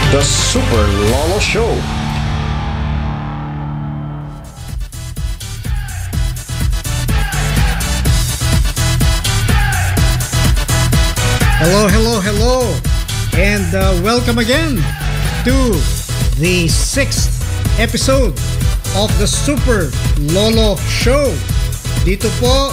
The Super Lolo Show. Hello, hello, hello, and welcome again to the 6th episode of the Super Lolo Show. Dito po,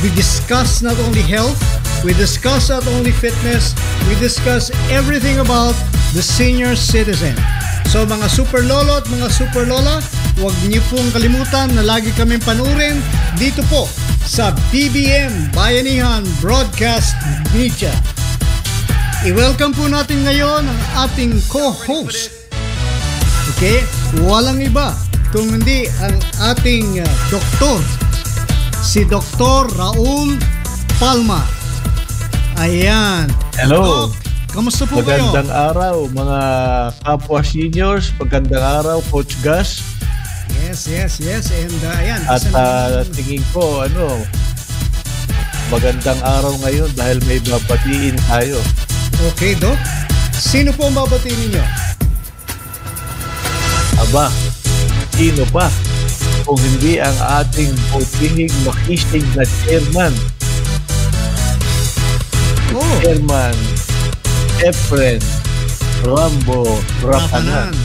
we discuss not only health, we discuss not only fitness, we discuss everything about the senior citizen. So mga Super Lolo at mga Super Lola, huwag niyo pong kalimutan na lagi kaming panurin dito po sa BBM Bayanihan Broadcast Media. I-welcome po natin ngayon ang ating co-host. Okay? Walang iba kung hindi ang ating doktor, si Dr. Raul Palma. Ayan. Hello. Doc, kamusta po kayo? Magandang araw mga kapwa seniors. Magandang araw, Coach Gus. Yes. And ayan. At tingin ko, magandang araw ngayon dahil may babatiin tayo. Okay, Doc. Sino po ang babatiin ninyo? Aba, sino pa kung hindi ang ating butihig makisig na chairman. Chairman Efren Rambo Rafanan.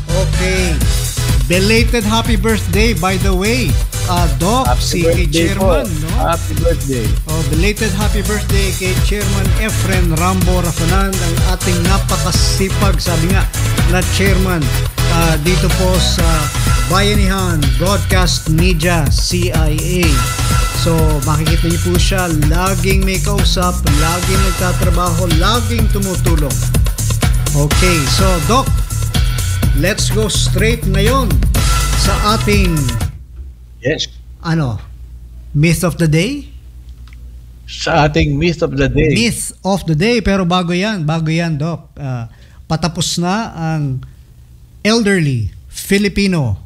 Okay. Belated happy birthday, by the way. Doc, si kay Chairman, no? Happy birthday. Belated happy birthday kay Chairman Efren Rambo Rafanan, ang ating napakasipag, sabi nga, na Chairman dito po sa Bayanihan Broadcast Media, CIA. So, makikita niyo po siya, laging may kausap, laging nagtatrabaho, laging tumutulong. Okay, so Doc, let's go straight ngayon sa ating myth of the day? Sa ating myth of the day. Myth of the day, pero bago yan, Doc. Patapos na ang Elderly Filipino.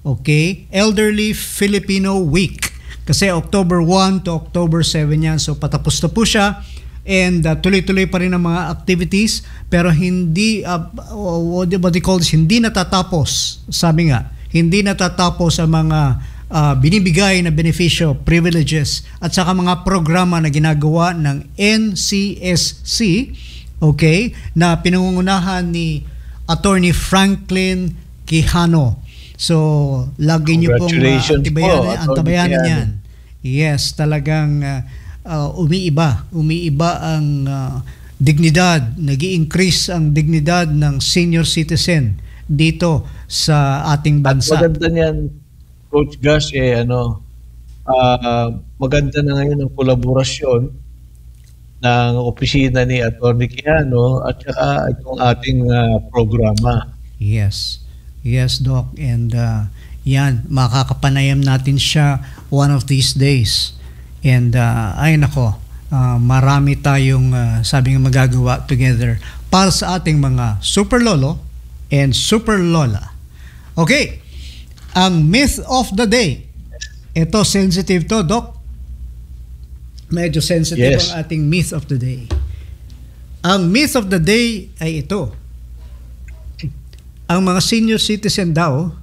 Okay? Elderly Filipino Week. Kasi October 1 to October 7 yan. So patapos na po siya. And tuloy-tuloy pa rin ang mga activities. Pero hindi, what do you call this? Hindi natatapos. Sabi nga, hindi natatapos ang mga binibigay na benepisyo, privileges, at saka mga programa na ginagawa ng NCSC, okay, na pinangungunahan ni Attorney Franklin Quijano. So, lagi niyo pong antabayanan yan. Yes, talagang umiiba ang dignidad, nag-i-increase ang dignidad ng senior citizen dito sa ating bansa. At maganda niyan, Coach Gus, maganda na ngayon ang kolaborasyon ng opisina ni Attorney Quijano at saka itong ating programa. Yes, Doc. And yan, makakapanayam natin siya one of these days. And marami tayong sabi nga magagawa together para sa ating mga Super Lolo and Super Lola. Okay, ang myth of the day. Ito, sensitive to, Doc. Medyo sensitive ang ating myth of the day. Ang myth of the day ay ito. Ang mga senior citizen daw,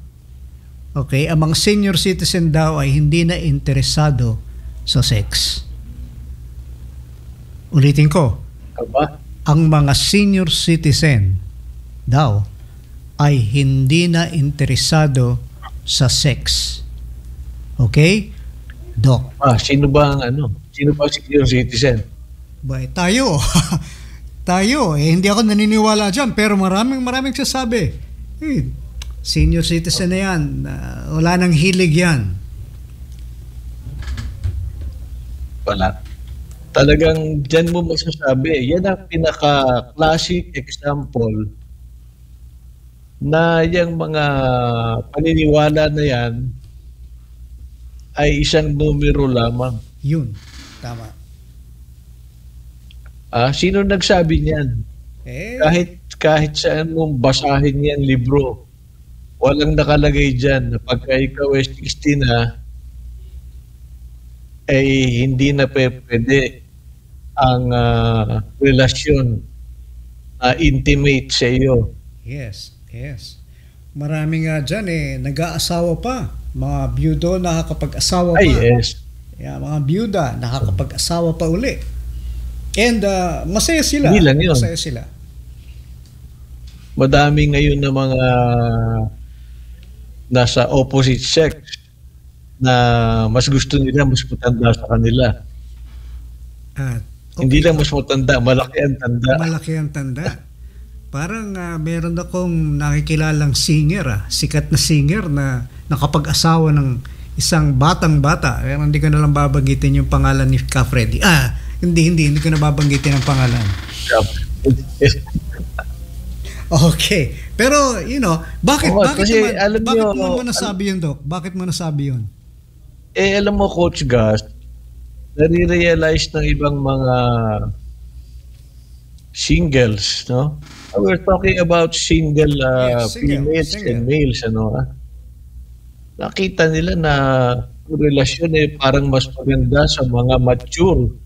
ang mga senior citizen daw ay hindi na interesado sa sex. Ulitin ko. Ang mga senior citizen daw ay hindi na interesado sa sex. Okay? Doc. Sino ba ang senior citizen? Tayo. Tayo. Hindi ako naniniwala dyan, pero maraming sasabi. Senior citizen na yan. Wala nang hilig yan. Wala. Talagang dyan mo masasabi. Yan ang pinaka-classic example na yung mga paniniwala na yan ay isang numero lamang. Yun. Tama. Sino nagsabi niyan? Kahit saan mong basahin yan libro, walang nakalagay dyan na pagka ikaw ay 60 na, ay hindi na pwede ang relasyon intimate sa iyo. Yes, yes. Marami nga dyan nag-aasawa pa. Mga byudo nakakapag-asawa pa. Ay, yes. Yeah, mga byuda nakakapag-asawa pa uli. And masaya sila. Hindi lang yun. Masaya sila. Madami ngayon na mga nasa opposite sex na mas gusto nila mas matanda sa kanila. At Hindi lang mas matanda, malaki ang tanda. malaki ang tanda. Parang meron akong nakikilalang singer, sikat na singer na nakapag-asawa ng isang batang-bata. Pero hindi ko na lang babanggitin yung pangalan ni Ka Freddy. Hindi ko na babanggitin ang pangalan. Okay. Pero, bakit kasi naman, alam bakit nyo, mo nasabi yun, Doc? Bakit mo nasabi yun? Alam mo, Coach Gus, nare-realize ng ibang mga singles, no? We're talking about single, females and males, Nakita nila na relasyon parang mas maganda sa mga mature.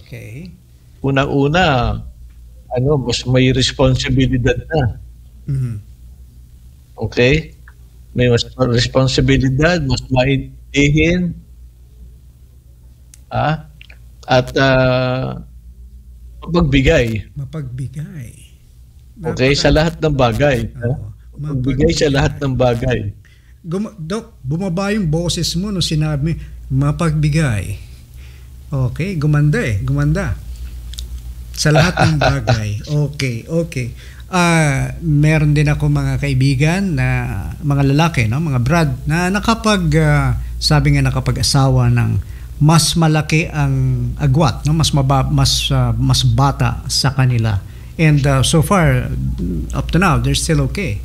Okay. Una-una, mas may responsibilidad na. Mhm. Okay? May mas responsibilidad, mas maintindihin. At mapagbigay. Mapagbigay. Okay? Sa lahat ng bagay. Mapagbigay sa lahat ng bagay. Doc, bumaba yung boses mo nung sinabi mapagbigay. Okay, gumanda. Sa lahat ng bagay. Okay. Meron din ako mga kaibigan na mga lalaki, mga brad na sabi nga nakapag-asawa ng mas malaki ang agwat, mas bata sa kanila. And so far up to now, they're still okay.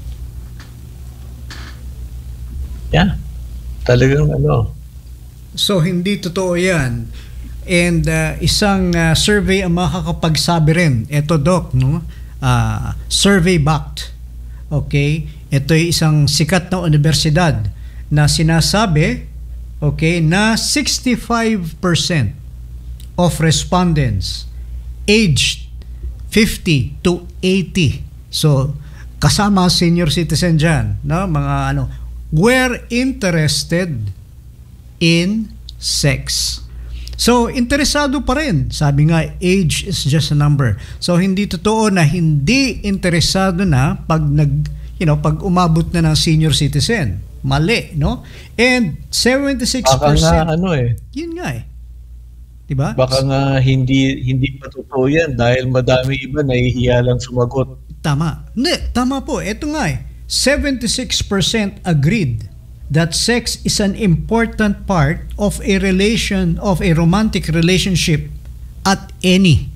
Yeah. Talagang So hindi totoo 'yan. And isang survey ang makakapagsabi rin. Ito, Doc, survey backed. Okay? Ito ay isang sikat na universidad na sinasabi, okay, na 65% of respondents aged 50 to 80. So, kasama senior citizen dyan, mga were interested in sex. So, interesado pa rin. Sabi nga, age is just a number. So, hindi totoo na hindi interesado na pag pag umabot na ng senior citizen. Mali, no? And 76%. Baka nga Yun nga Diba? Baka nga hindi pa totoo yan dahil madami iba nahihiya lang sumagot. Tama. Tama po. Ito nga 76% agreed that sex is an important part of a romantic relationship at any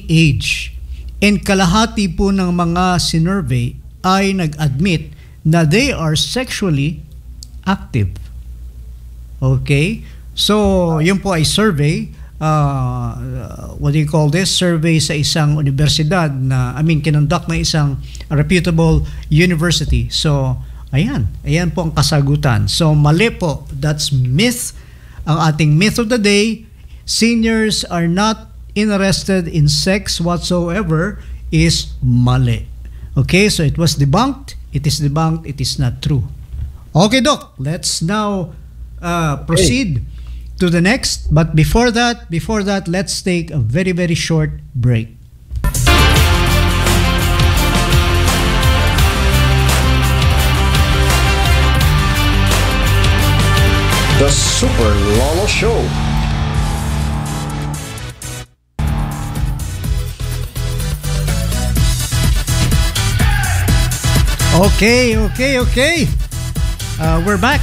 age. And kalahati po ng mga sinurvey ay nag-admit na they are sexually active. Okay? So, yun po ay survey. What do you call this? Survey sa isang universidad na, kinonduct na isang reputable university. So, ayan po ang kasagutan. So, mali po. That's myth. Ang ating myth of the day, seniors are not interested in sex whatsoever, is mali. Okay, so it was debunked. It is debunked. It is not true. Okay, Doc. Let's now proceed to the next. But before that, let's take a very, very short break. The Super Lolo Show. Okay. We're back.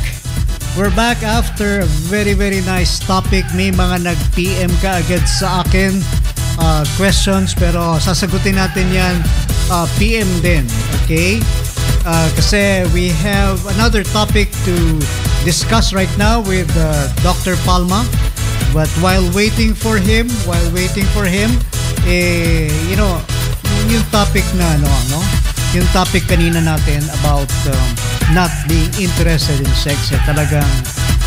We're back after a very, very nice topic. May mga nag-PM ka agad sa akin questions, pero sasagutin natin yan PM din. Okay? Kasi we have another topic to discuss right now with Dr. Palma. But while waiting for him, yung topic na yung topic kanina natin about not being interested in sex, talagang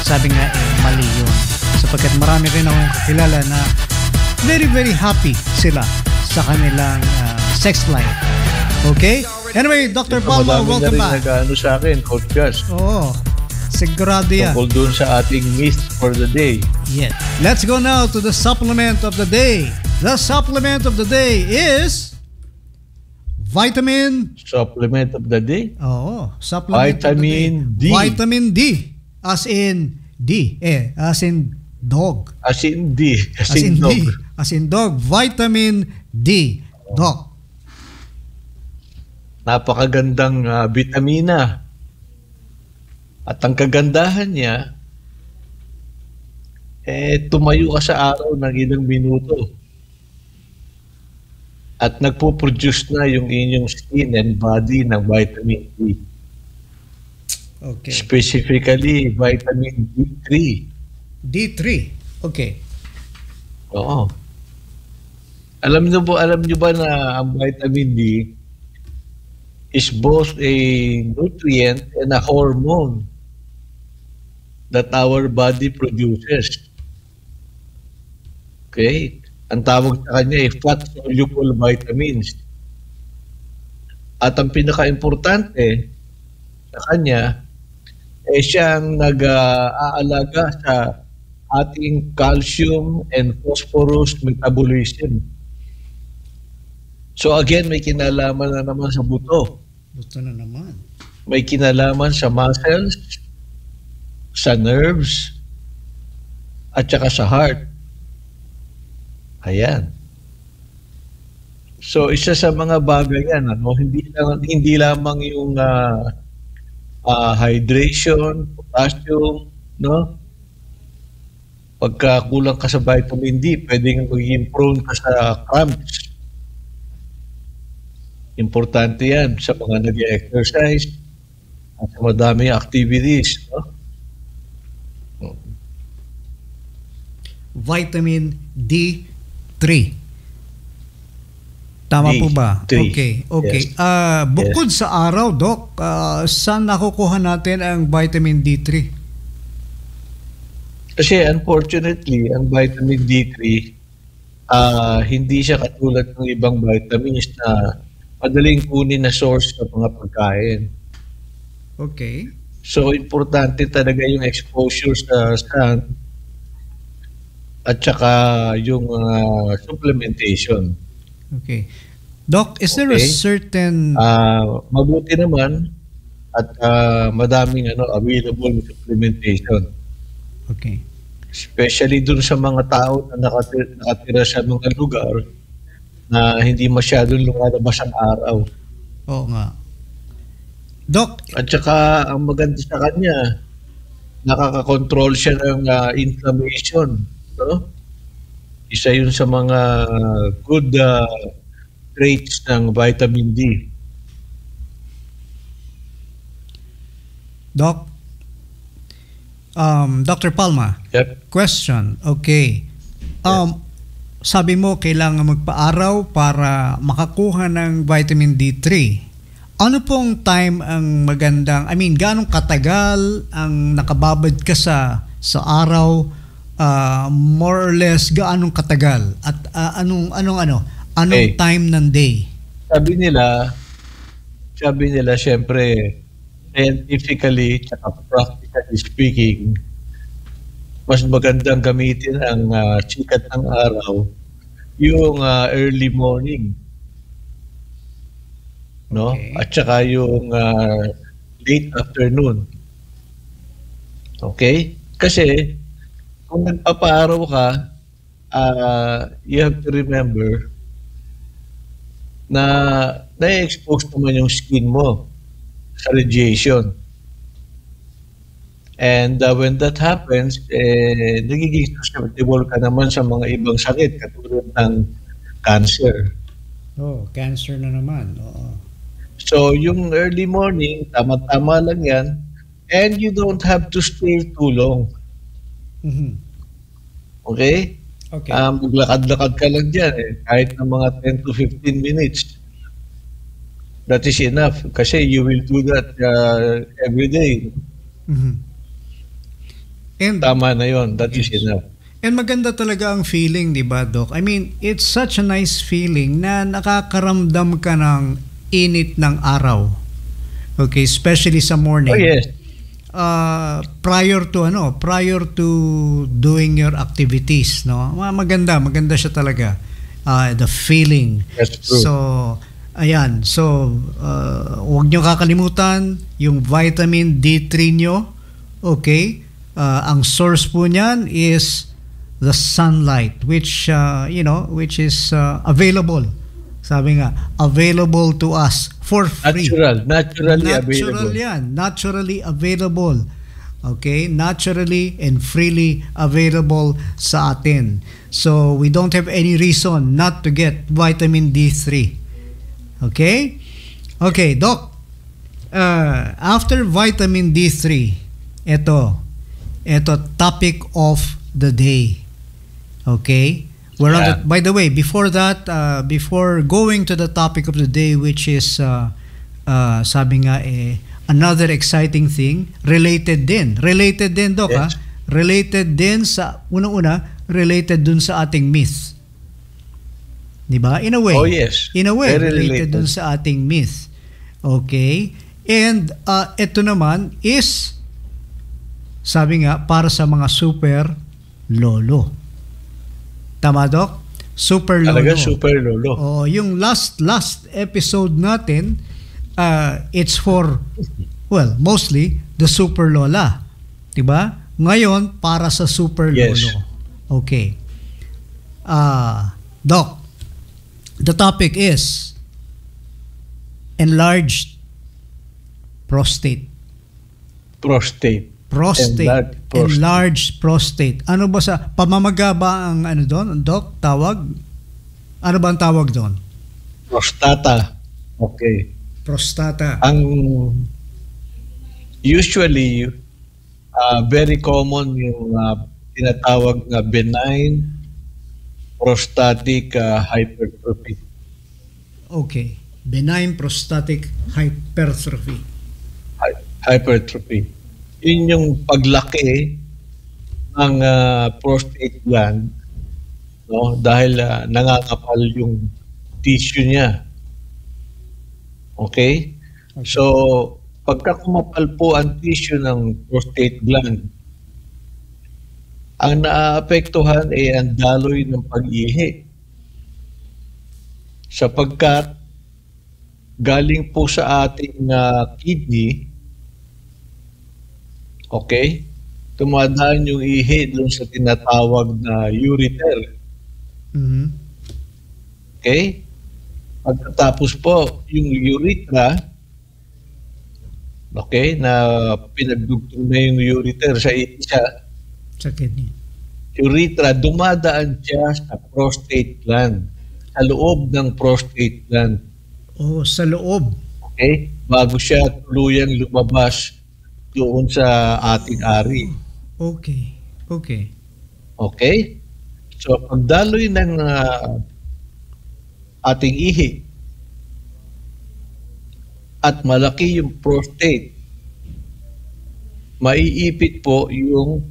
sabi nga mali yun. Sapagkat marami rin akong kakilala na very, very happy sila sa kanilang sex life. Okay? Anyway, Dr. Palma, welcome back. Madami na rin nag-ano sa akin, Coach Gus. Oo. Sigurado yan. Tungkol dun sa ating myth for the day. Yes. Let's go now to the supplement of the day. The supplement of the day is vitamin. Supplement of the day? Oo. Supplement Vitamin of the day. D. Vitamin D. As in D. As in dog. As in D. As in dog. D. As in dog. Vitamin D. Dog. Napakagandang vitamina. At ang kagandahan niya, tumayo ka sa araw ng ilang minuto. At nagpo-produce na yung inyong skin and body ng vitamin D. Okay. Specifically, vitamin D3. D3. Okay. Oo. Alam niyo ba na ang vitamin D is both a nutrient and a hormone that our body produces. Okay? Ang tawag sa kanya ay fat-soluble vitamins. At ang pinaka-importante sa kanya ay siyang nag-aalaga sa ating calcium and phosphorus metabolism. So again, may kinalaman na naman sa buto. Buto na naman. May kinalaman sa muscles, sa nerves, at saka sa heart. Ayan. So isa sa mga bagay yan, hindi lamang yung hydration, potassium, no? Pagka kulang ka sa vitamin D, pwedeng maging prone ka sa cramps. Importante yan sa mga nag-exercise at sa madaming activities, no? Vitamin D3. Tama po ba? D3. Okay. Yes. Bukod sa araw, Doc, saan nakukuha natin ang vitamin D3? Kasi unfortunately, ang vitamin D3, hindi siya katulad ng ibang vitamins na madaling kunin na source ng mga pagkain. Okay. So, importante talaga yung exposure sa sun at saka yung supplementation. Okay. Doc, is there a certain... mabuti naman at madaming available supplementation. Okay. Especially dun sa mga tao na nakatira sa mga lugar na hindi masyadong lumalabas ang araw. Oo nga. Doc, At saka ang maganda sa kanya, nakaka-control siya ng inflammation. No? Isa yun sa mga good traits ng vitamin D. Doc, Dr. Palma, Yep. question. Okay. Sabi mo, kailangan magpa-araw para makakuha ng vitamin D3. Ano pong time ang magandang, gaano katagal ang nakababad ka sa araw? More or less, gaano katagal? At anong time ng day? Sabi nila, syempre, scientifically, tsaka practically speaking, mas magandang gamitin ang sikat ng araw, yung early morning. No? Okay. At saka yung late afternoon. Okay? Kasi, kung nagpapaaraw ka, you have to remember na na-expose naman yung skin mo sa radiation. And when that happens, nagiging susceptible ka naman sa mga ibang sakit katulad ng cancer. Oh, cancer na naman. Oo. So, yung early morning, tama-tama lang yan. And you don't have to stay too long. Mhm. Okay? Okay. Maglakad-lakad ka lang dyan. Kahit ng mga 10 to 15 minutes. That is enough. Kasi you will do that every day. Mhm. And Tama na yon. That is enough. And maganda talaga ang feeling, di ba, Doc? I mean, it's such a nice feeling na nakakaramdam ka ng init ng araw. Okay, especially sa morning. Oh, yes. Prior to doing your activities, no? Maganda siya talaga. The feeling. That's true. So, ayan. So, huwag nyo kakalimutan yung vitamin D3 nyo. Okay? Ang source po niyan is the sunlight, which is available. Sabi nga, available to us for free. Naturally available. Naturally available. Okay? Naturally and freely available sa atin. So, we don't have any reason not to get vitamin D3. Okay? Okay, Doc. After vitamin D3, ito topic of the day. Okay? By the way, before that, before going to the topic of the day, which is, sabi nga, another exciting thing, related din, Doc, yes. Related din sa, related dun sa ating myth. Diba? In a way. Oh, yes. In a way, Very related dun sa ating myth. Okay? And ito naman is, sabi nga, para sa mga super lolo. Tama, Doc? Super lolo. Talaga super lolo. Oh, yung last episode natin, it's for, well, mostly the super lola. Diba? Ngayon, para sa super Yes. lolo. Okay. Doc, the topic is enlarged prostate. Enlarged prostate. Ano ba sa pamamaga ba ang ano doon, Doc? Tawag? Ano ba ang tawag doon? Prostata. Okay. Prostata. Ang usually very common yung tinatawag na benign prostatic hypertrophy. Okay. Benign prostatic hypertrophy. Hypertrophy. Yun yung paglaki ng prostate gland, no, dahil nangangapal yung tissue niya. Okay? So, pagka kumapal po ang tissue ng prostate gland, ang naaapektuhan ay ang daloy ng pag-ihi. Sapagkat galing po sa ating kidney, okay, tumadaan yung ihi doon sa tinatawag na ureter. Mm-hmm. Okay? Pagkatapos po, yung urethra, okay, na pinagdugtong na yung ureter sa isa, Sa kidney. urethra, dumadaan siya sa prostate gland, sa loob ng prostate gland. Oh, sa loob. Okay? Bago siya tuluyang lumabas doon sa ating ari. Okay. Okay. Okay? So, pagdaloy ng ating ihi at malaki yung prostate, maiipit po yung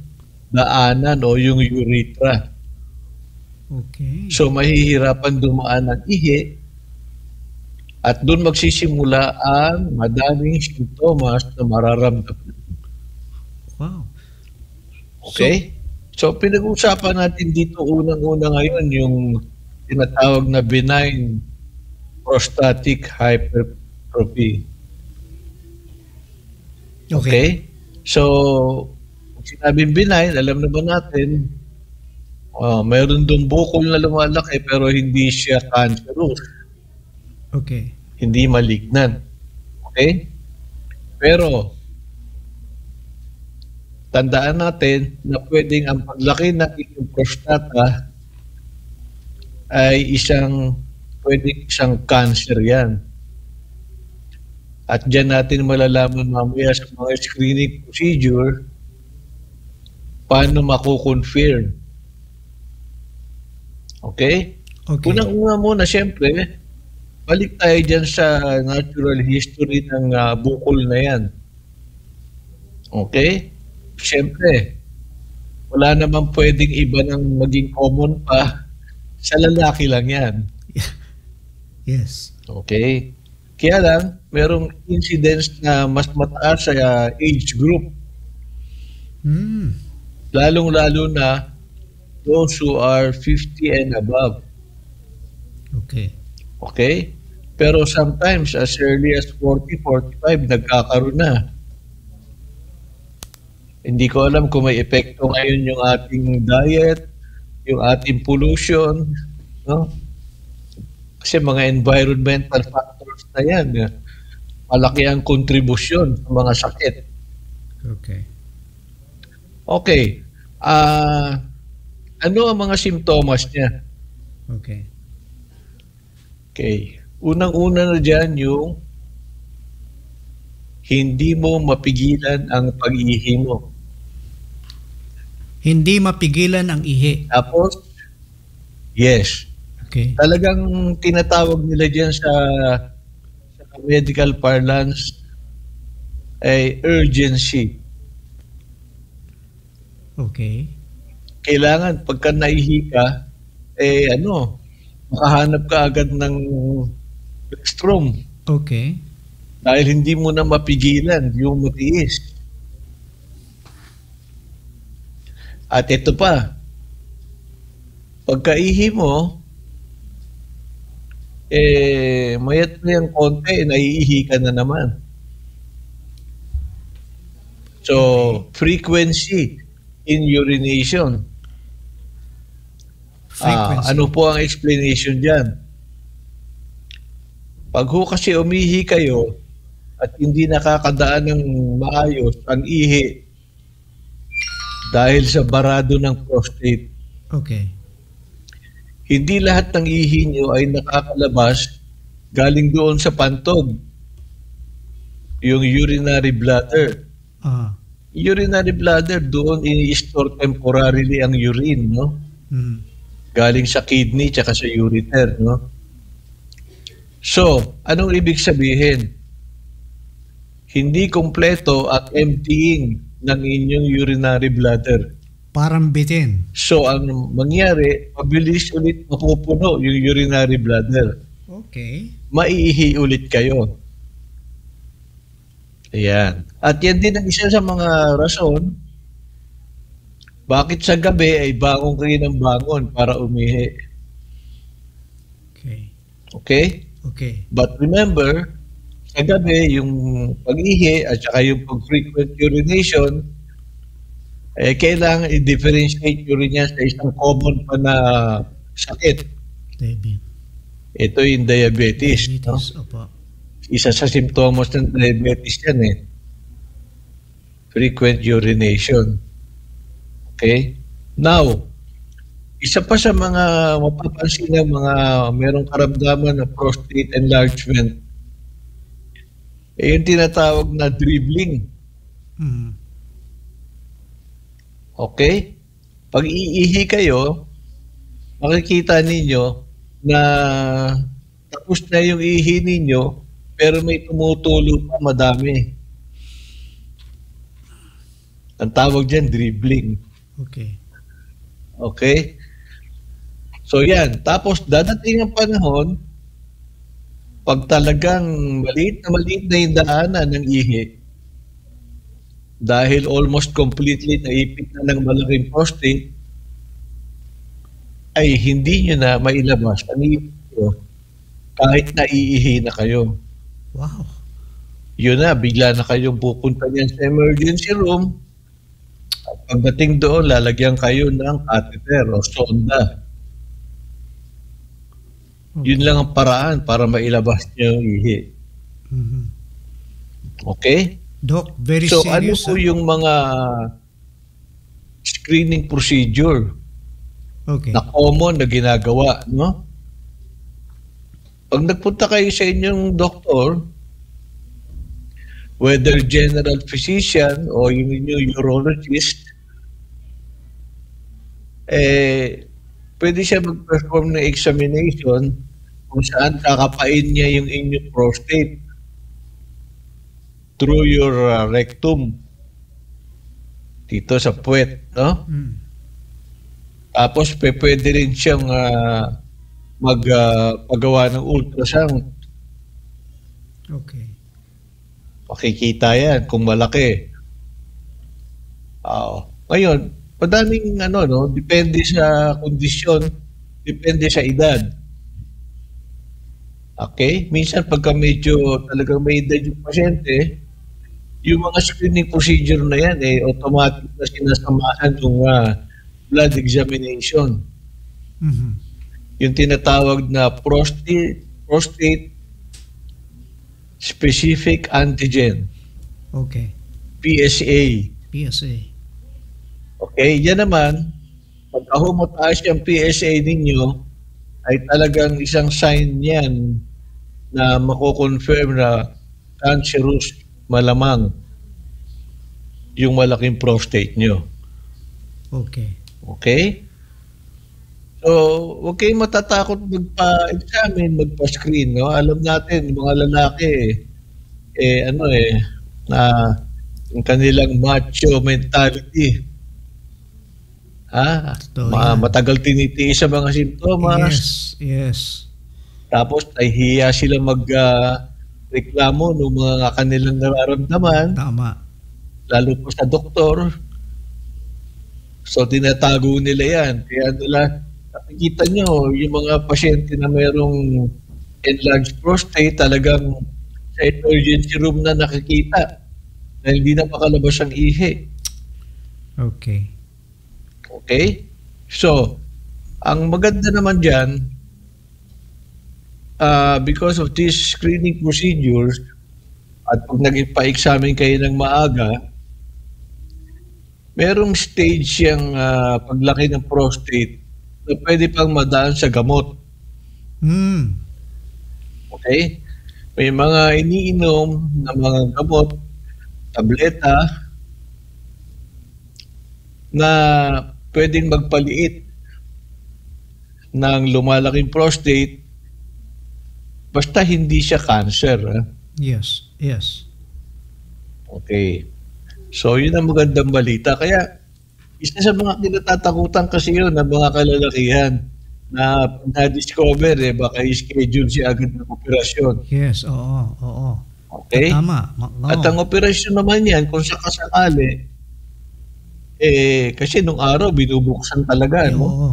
daanan o yung urethra. Okay. So, mahihirapan dumaan ng ihi at doon magsisimula ang madaming sintomas na mararamdaman. Wow. Okay? So, pinag-uusapan natin dito unang-una ngayon yung tinatawag na benign prostatic hypertrophy. Okay? So, pag sinabing benign, alam naman natin, mayroon doon bukol na lumalaki pero hindi siya cancerous. Okay. Hindi malignant. Okay? Pero, tandaan natin na pwedeng ang paglaki ng inyong prostata ay pwedeng isang cancer yan. At dyan natin malalaman mamaya sa mga screening procedure paano mako-confirm. Okay? Okay. Unang-una muna, siyempre, balik tayo dyan sa natural history ng bukol na yan. Okay? Siyempre, Wala naman pwedeng iba ng maging common pa. Sa lalaki lang yan. Yes. Okay? Kaya lang, merong incidence na mas mataas sa age group. Mm. Lalong-lalo na those who are 50 and above. Okay. Okay? Pero sometimes, as early as 40, 45, nagkakaroon na. Hindi ko alam kung may epekto ngayon yung ating diet, yung ating pollution, no? Kasi mga environmental factors na yan. Malaki ang kontribusyon sa mga sakit. Okay. Okay. Ano ang mga simptomas niya? Okay. Okay. Unang-una na dyan yung hindi mo mapigilan ang pag-ihi mo. Hindi mapigilan ang ihi. Tapos, yes, Okay. talagang tinatawag nila dyan sa medical parlance ay urgency. Okay. Kailangan pagka naihi ka, makahanap ka agad ng restroom Okay. dahil hindi mo na mapigilan yung matiis. At ito pa, pagkaihi mo, mayat mo yung konti, naiihi ka na naman. So, frequency in urination. Frequency. Ano po ang explanation dyan? Pag ho kasi umihi kayo at hindi nakakadaan ng maayos ang ihi dahil sa barado ng prostate, Okay. hindi lahat ng ihi nyo ay nakakalabas galing doon sa pantog, yung urinary bladder. Ah. Urinary bladder, doon ini-store temporarily ang urine, no? Mm. Galing sa kidney tsaka sa ureter, no? So, anong ibig sabihin? Hindi kumpleto at emptying ng inyong urinary bladder. Parang bitin. So, ang mangyari, mabilis ulit mapupuno yung urinary bladder. Okay. Maiihi ulit kayo. Ayan. At yan din ang isa sa mga rason bakit sa gabi ay bangon kayo ng bangon para umihi. Okay. Okay? Okay. But remember, sa gabi, yung pag-ihi at saka yung pag-frequent urination, kailangan i-differentiate urine niya sa isang common pa na sakit. Diabetes. Ito yung diabetes. No? Diabetes. Opo. Isa sa simptomas ng diabetes yan eh. Frequent urination. Okay? Now, isa pa sa mga mapapansin ng mga merong karamdaman ng prostate enlargement, yung tinatawag na dribbling. Mm. Okay? Pag iihi kayo, makikita ninyo na tapos na yung ihi ninyo, pero may tumutulo pa madami. Ang tawag dyan, dribbling. Okay. Okay? So yan. Tapos dadating ang panahon, pag talagang maliit na yung daanan ng ihi, dahil almost completely naipit na ng malaking prostate, ay hindi nyo na mailabas ang ihi nyo kahit naiihi na kayo. Wow. Yun na, bigla na kayong pupunta niyan sa emergency room. At pagdating doon, lalagyan kayo ng catheter o sonda. Yun lang ang paraan para mailabas niyo yung ihi. Mhm. Okay? Doc, very So ano serious. po yung mga screening procedure Okay. na common na ginagawa, no? Pag nagpunta kayo sa inyong doktor, whether general physician o yung inyong urologist, pwede siya mag-perform ng examination kung saan kakapain niya yung inyong prostate through your rectum. dito sa puwet, no? Mm. Tapos pwede rin siyang magpagawa ng ultrasound. Okay. Makikita yan kung malaki. Ngayon, madaming no, depende sa kondisyon, depende sa edad. Okay? Minsan pagka medyo talagang may edad yung pasyente, yung mga screening procedure na yan, automatic na sinasamahan ng blood examination. Mhm. Yung tinatawag na prostate specific antigen, Okay. PSA. PSA. Okay, yan naman, pagka mataas yung PSA ninyo, ay talagang isang sign yan na mako-confirm na cancerous malamang yung malaking prostate nyo. Okay. Okay? So, huwag kayong matatakot magpa-examine, magpa-screen. No? Alam natin, mga lalaki, yung kanilang macho mentality. Totoo yan. Matagal tinitiis sa mga simptomas. Yes. Tapos, nahihiya sila reklamo ng mga kanilang nararamdaman, Tama. lalo po sa doktor. So, tinatago nila yan. Kaya nakikita nyo, yung mga pasyente na mayroong enlarged prostate, talagang sa emergency room na nakikita na hindi na makalabas ang ihi. Okay. Okay? So, ang maganda naman dyan, because of these screening procedures, at pag nagpa-examine kayo ng maaga, merong stage yung paglaki ng prostate na pwede pang madaan sa gamot. Okay? May mga iniinom na mga gamot, tableta, na pwedeng magpaliit ng lumalaking prostate basta hindi siya cancer. Yes. Okay. So, yun ang magandang balita. Kaya, isa sa mga kinatatakutan kasi yun ng mga kalalakihan na na-discover, baka i-schedule siya agad ng operasyon. Yes, oo. Okay? Tama. Oo. At ang operasyon naman yan, kung sakasakali, kasi nung araw, binubuksan talaga, no? Oo.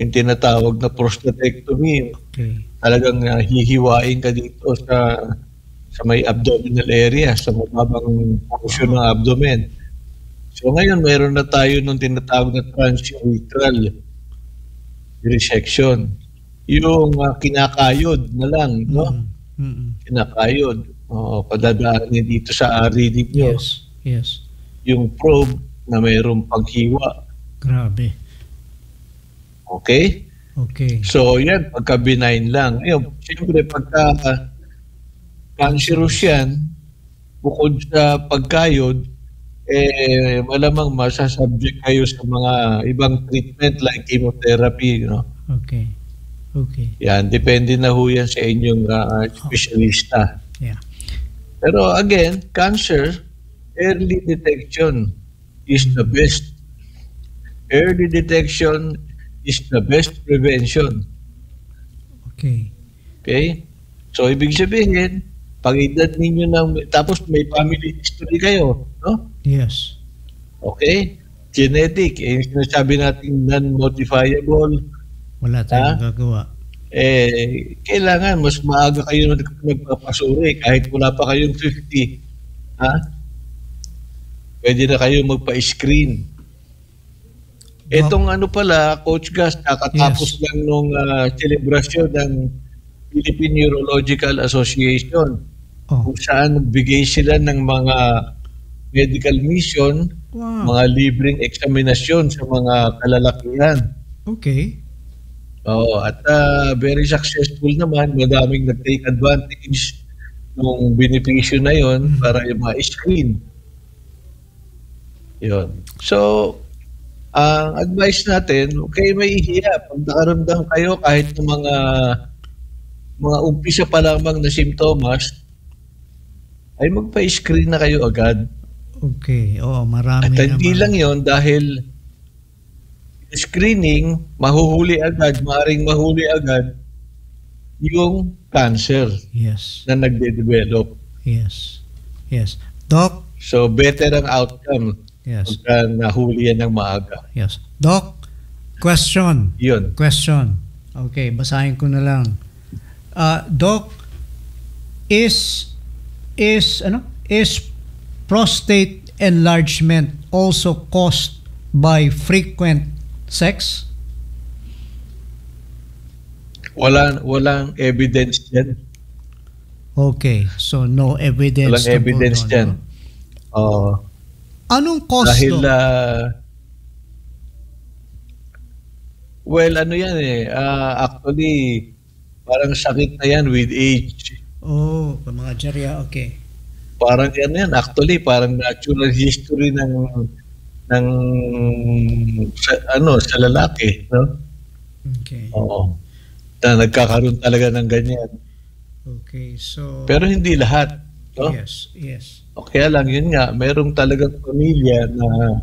Yung tinatawag na prostatectomy. Okay. Talagang hihiwain ka dito sa may abdominal area, sa mababang portion ng abdomen. So ngayon, mayroon na tayo nung tinatawag na transurethral resection. Yung kinakayod na lang, no? Kinakayod. Padadaanin dito sa ari ninyo. Yes. Yung probe na mayroong paghiwa. Grabe. Okay? Okay. So yan, pagka benign lang. Ayun, siyempre pagka cancerous yan, bukod sa pagkayod, malamang masasubject kayo sa mga ibang treatment like chemotherapy, no? Okay. Yan, depende na ho yan sa inyong specialista. Yeah. Pero again, cancer, early detection is the best. Early detection is the best prevention. Okay. Okay? So, ibig sabihin, pag edad ninyo tapos may family history kayo, no? Yes. Okay? Genetic, sinasabi natin non-modifiable, Wala tayong gagawa. kailangan mas maaga kayo nagpapasuri kahit wala pa kayong 50. Pwede na kayo magpa-screen. Etong Coach Gas, nakatapos lang nung celebration ng Philippine Urological Association, kung saan nagbigay sila ng mga medical mission, mga libreng eksaminasyon sa mga kalalakihan. Okay. At very successful naman. Madaming nag-take advantage ng benepisyo na yon para yung mga screen. Yun. So, ang advice natin, okay, may ihiya. Pag nakaramdam kayo kahit ng mga umpisa pa lamang na simptomas, ay magpa-screen na kayo agad. Okay. Marami At hindi naman. lang yon dahil screening, maaaring mahuli agad yung cancer Yes. na nagde-develop. Yes. Yes. Doc, So, better ang outcome yes. pagka nahuli yan ng maaga. Yes. Doc, question. Yun. Question. Okay, basahin ko na lang. Doc, is prostate enlargement also caused by frequent sex? Walang evidence yan. Okay, so no evidence. Walang tungkol evidence doon, yan. no? Anong cause Dahil, doon? ano yan actually, parang sakit na yan with age. Mga jarya, okay. Parang actually, parang natural history sa lalaki, no? Okay. Oo. Na nagkakaroon talaga ng ganyan. Okay, so Pero hindi lahat, no? yes, yes. O kaya lang, yun nga, merong talagang pamilya na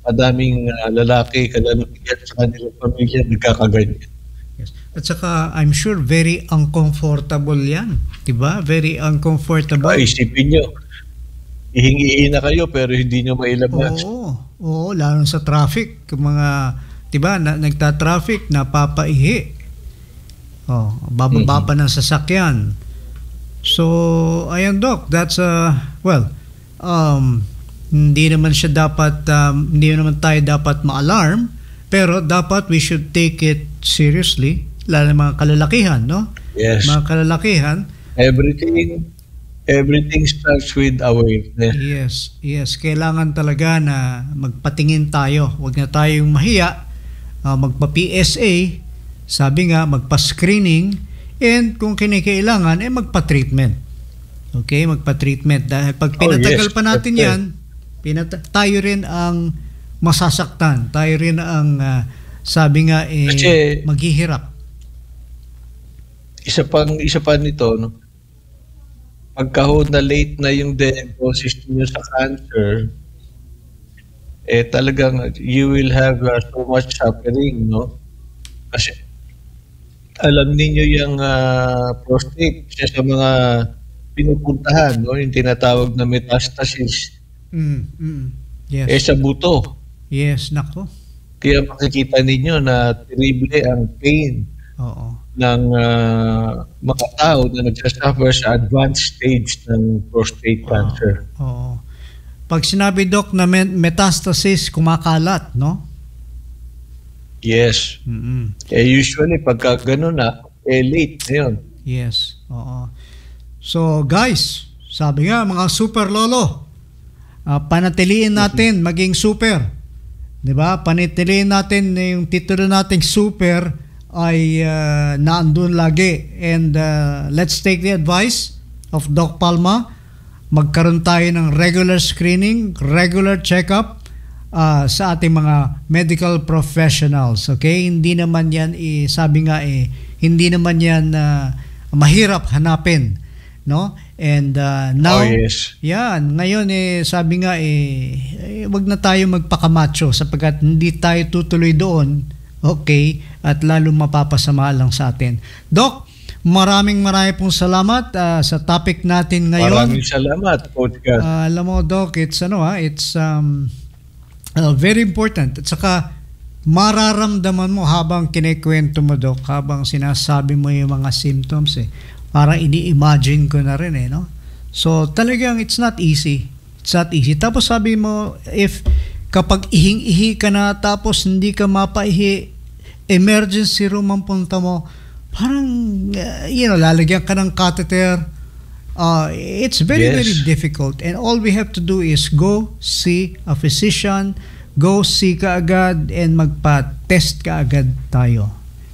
madaming lalaki, kalalakihan sa kanilang pamilya, nagkakaganyan. Yes. At saka, I'm sure very uncomfortable yan. Diba? Very uncomfortable. Isipin nyo, ihingi na kayo pero hindi nyo mailabas. Oo, lalo sa traffic. Mga, diba, nagta-traffic, napapaihi. Bababa pa ng sasakyan. So, ayan Doc, that's, hindi naman tayo dapat ma-alarm, pero dapat we should take it seriously, lalo mga kalalakihan, no? Yes. Mga kalalakihan. Everything starts with awareness. Yes. Kailangan talaga na magpatingin tayo. Huwag na tayong mahiya. Magpa-PSA. Sabi nga, magpa-screening. And kung kinikailangan, magpa-treatment. Okay? Magpa-treatment. Dahil pag pinatagal pa natin yan, tayo rin ang masasaktan. Tayo rin ang, sabi nga, Kasi, maghihirap. Isa pa nito, no? Pagka na late na yung diagnosis niyo sa cancer, talagang you will have so much suffering, no? Kasi alam niyo yung prostate, isa sa mga pinupuntahan, no? Yung tinatawag na metastasis. Yes. Sa buto. Yes, nako. Kaya makikita ninyo na terrible ang pain. Oo. Ng mga tao na nagsasuffer sa advanced stage ng prostate cancer. Oo. Pag sinabi Doc na metastasis, kumakalat, no? Yes. Usually, pagka gano'n na, late na yun. Yes. Oo. So, guys, sabi nga, mga super lolo, panatiliin natin maging super. Diba? Panatiliin natin yung titulo nating super ay naandun lagi. And let's take the advice of Doc Palma. Magkaroon tayo ng regular screening, regular check-up sa ating mga medical professionals. Okay? Hindi naman yan, sabi nga hindi naman yan mahirap hanapin. No? And now, yes. Yan, ngayon sabi nga wag na tayo magpakamacho sapagkat hindi tayo tutuloy doon. Okay? At lalo mapapasama lang sa atin. Doc, maraming pong salamat sa topic natin ngayon. Maraming salamat, Coach Gus. Alam mo, Doc, it's very important. At saka mararamdaman mo habang kinikwento mo, Doc, habang sinasabi mo yung mga symptoms parang ini-imagine ko na rin no? So talagang it's not easy. Tapos sabi mo, kapag ihing-ihi ka na tapos hindi ka mapaihi, emergency room ang punta mo, parang lalagyan ka ng catheter. It's very difficult, and all we have to do is go see a physician, go see ka agad, and magpa-test ka agad tayo.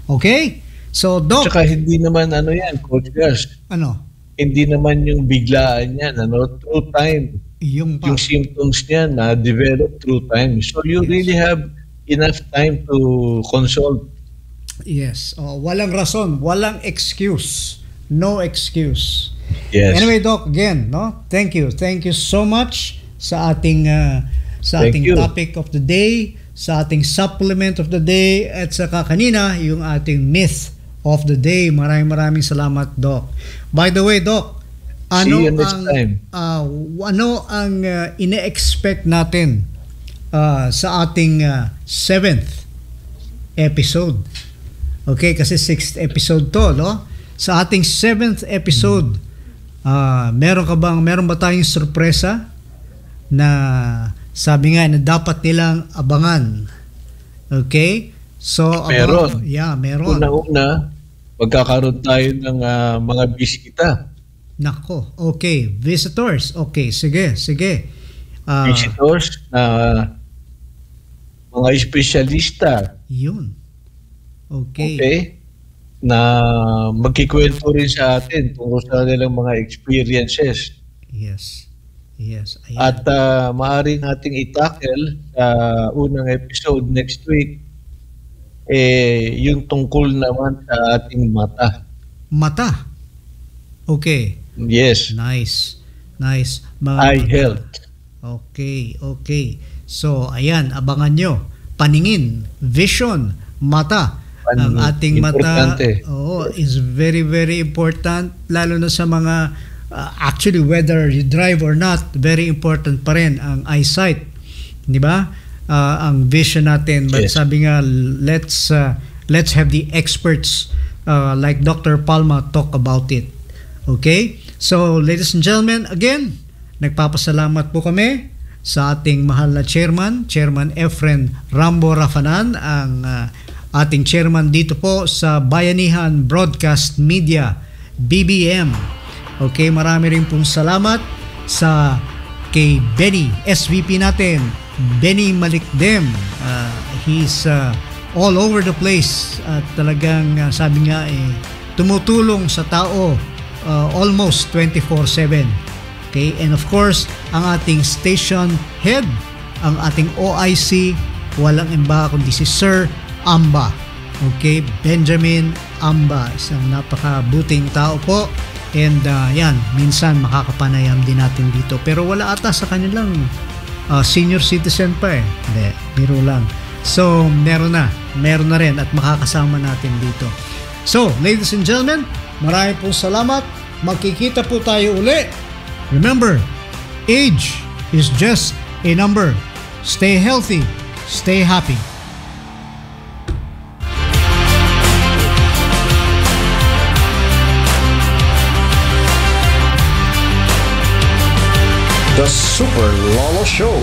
Okay? So, Doc, tsaka hindi naman yan, Coach Gus. Ano? Hindi naman yung biglaan yan, through time. Yung symptoms niya na-develop through time. So, you really have enough time to consult. Yes. Walang rason, walang excuse. No excuse. Yes. Anyway, Doc, again, no? Thank you so much sa ating Thank you. topic of the day, sa ating supplement of the day, at saka kanina yung ating myth of the day. Maraming salamat, Doc. By the way, Doc, See you next time. ano ang ine-expect natin sa ating 7th episode? Okay, kasi 6th episode to, no? Sa ating 7th episode, meron ba tayong sorpresa na sabi nga na dapat nilang abangan? Okay? So, Meron. Meron. Una-una, magkakaroon tayo ng mga bisita. Nako, okay. Visitors. Okay, sige. Visitors na mga espesyalista. Yun. Okay. Okay? Na magkikwento rin sa atin tungkol sa kanilang mga experiences. Yes. Ayan. At maaari nating i-tackle sa unang episode next week yung tungkol naman sa ating mata. Mata. Okay. Yes. Nice. Eye health. Okay. So, ayan, abangan nyo. Paningin, vision, mata. Ang ating mata is very, very important, lalo na sa mga actually whether you drive or not, very important pa rin ang eyesight, di ba? Ang vision natin. But Yes. sabi nga, let's have the experts like Dr. Palma talk about it. Okay? So, ladies and gentlemen, again, nagpapasalamat po kami sa ating mahal na Chairman Efren Rambo Rafanan, ang ating chairman dito po sa Bayanihan Broadcast Media, BBM. Okay, marami rin pong salamat sa kay Benny, SVP natin, Benny Malikdem. He's all over the place at talagang sabi nga tumutulong sa tao almost 24/7. Okay, and of course, ang ating station head, ang ating OIC, walang iba kundi si Sir Amba. Okay, Benjamin Amba, isang napakabuting tao po. And yan, minsan makakapanayam din natin dito. Pero wala ata sa kanilang senior citizen pa eh. Hindi, biro lang. So, meron na rin at makakasama natin dito. So, ladies and gentlemen, marami pong salamat. Magkikita po tayo uli. Remember, age is just a number. Stay healthy, stay happy. The Super Lolo Show.